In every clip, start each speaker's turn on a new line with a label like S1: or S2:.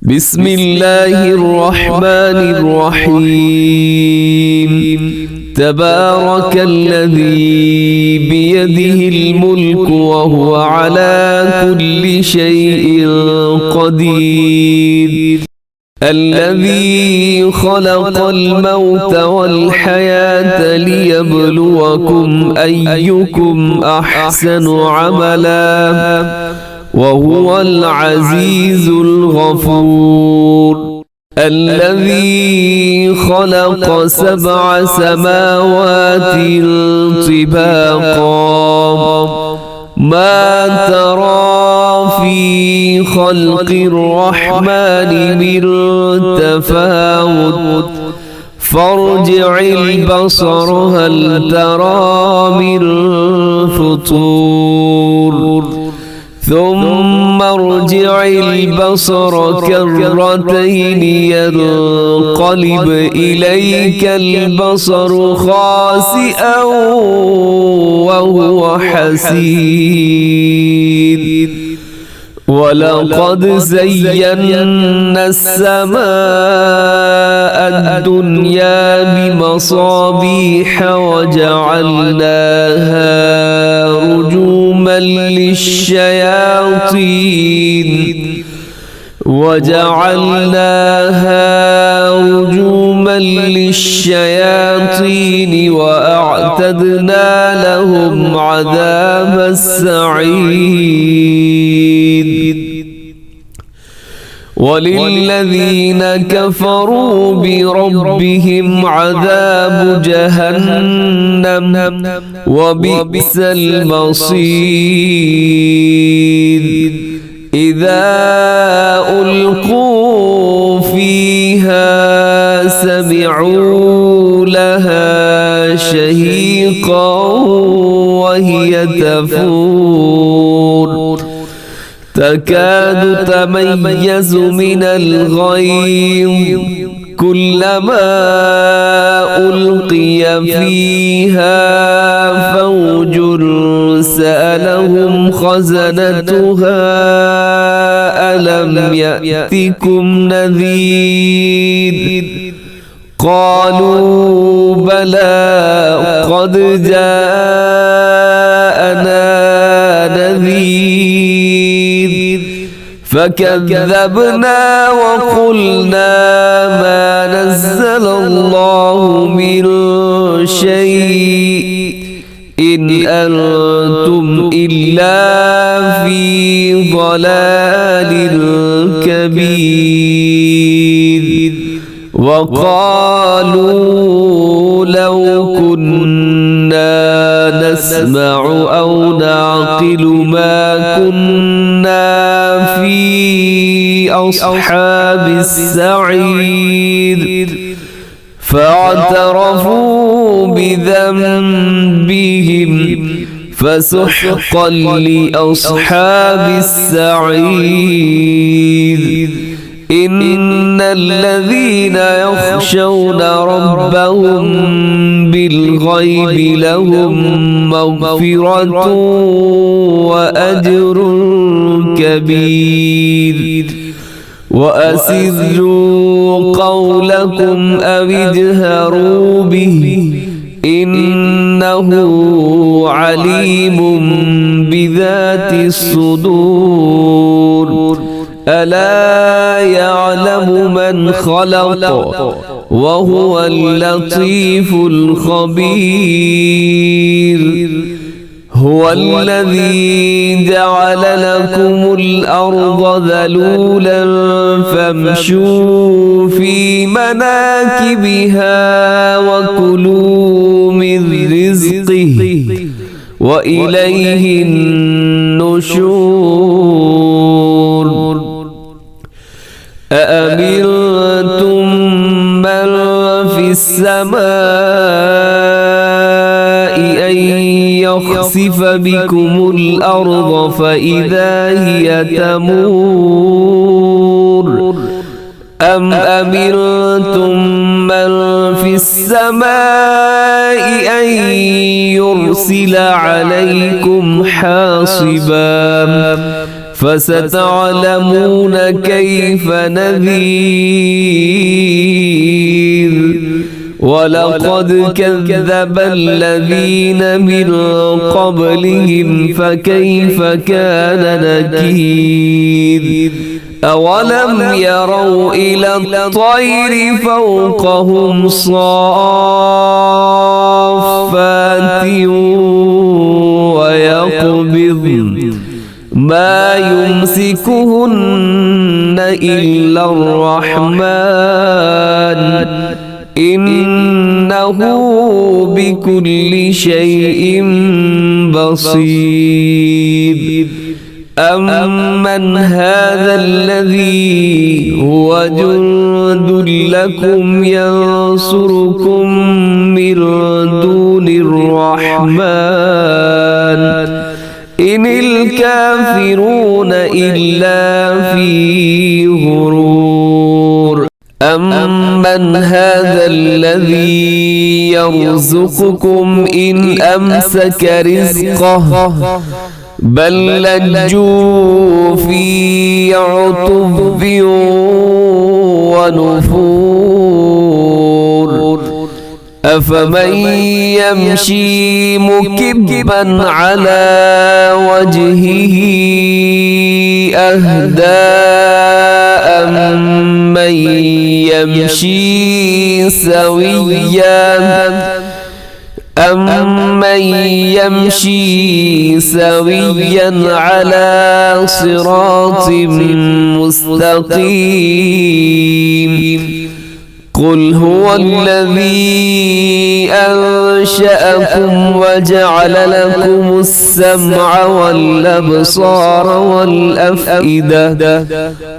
S1: بسم الله الرحمن الرحيم. تبارك الذي بيده الملك وهو على كل شيء قدير. الذي خلق الموت والحياة ليبلوكم أيكم أحسن عملا وهو العزيز الغفور. الذي خلق 7 سماوات طباقا ما ترى في خلق الرحمن من تفاوت فارجع البصر هل ترى من فطور ثم ارجع البصر كرتين ينقلب إليك البصر خاسئا وهو حسير. ولقد زينا السماء الدنيا بمصابيح وجعلناها رجوما للشياطين وأعتدنا لهم عذاب السعير. وللذين كفروا بربهم عذاب جهنم وبئس المصير. إذا ألقوا فيها سمعوا لها شهيقا وهي تفور تكاد تميز من الغيظ كلما ألقي فيها فوج سألهم خزنتها ألم يأتكم نذير قالوا بلى قد جاءنا نذير فكذبنا وقلنا ما نزل الله من شيء إن أنتم إلا في ضلال كبير. وقالوا لو كنا نسمع أو نعقل ما كنا في أصحاب السعير فاعترفوا بذنبهم فسحقا لأصحاب السعير. إن الذين يخشون ربهم بالغيب لهم مغفرة وأجر كبير. وأسروا قولكم أو اجهروا به إنه عليم بذات الصدور. ألا يعلم من خلق وهو اللطيف الخبير. هو الذي جعل لكم الأرض ذلولا فامشوا في مناكبها وكلوا من رزقه وإليه النشور. أأمنتم من في السماء أن يخسف بكم الأرض فإذا هي تمور أم أمنتم من في السماء أن يرسل عليكم حاصبا فستعلمون كيف نذير ولقد كذب الذين من قبلهم فكيف كان نكير أولم يروا إلى الطير فوقهم صافات ويقبضن ما يمسكهن إلا الرحمن إنه بكل شيء بصير أمن هذا الذي هو جند لكم ينصركم من دون الرحمن إن الكافرون إلا في غرور أمن هذا الذي يرزقكم إن أمسك رزقه بل لجوا في عتب ونفور أفمن يمشي مكبا على وجهه أهدى أمن يمشي سويا على صراط مستقيم قل هو الذي أنشأكم وجعل لكم السمع والأبصار والأفئدة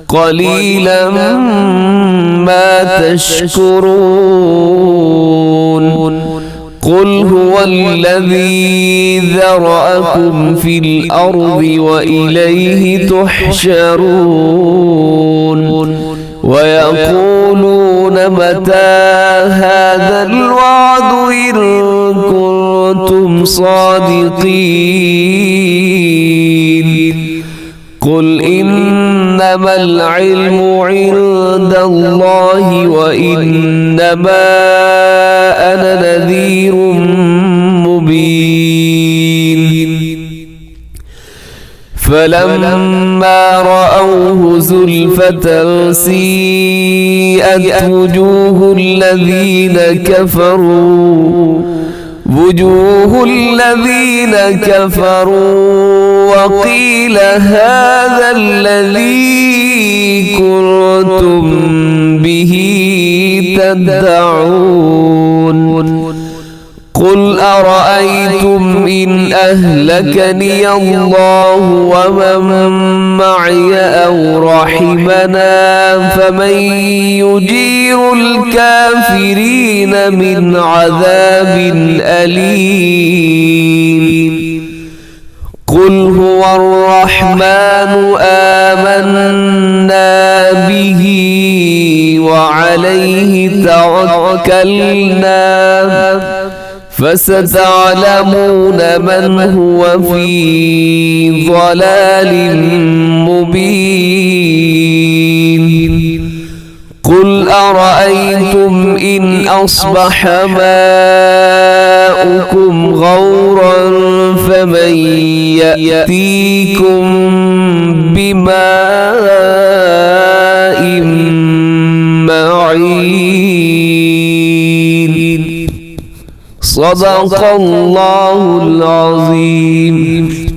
S1: قليلا ما تشكرون قل هو الذي ذرأكم في الأرض وإليه تحشرون ويقولون متى هذا الوعد إن كنتم صادقين قل إنما العلم عند الله وإنما أنا نذير مبين فلما رأوه زلفة سيئت وجوه الذين كفروا وقيل هذا الذي كنتم به تدعون قل أرأيتم إن أهلكني الله ومن معي أو رحمنا فمن يجير الكافرين من عذاب أليم قل هو الرحمن آمنا به وعليه توكلنا فستعلمون من هو في ضلال مبين قل أرأيتم إن أصبح ماؤكم غورا فمن يأتيكم بماء معين صدق الله العظيم.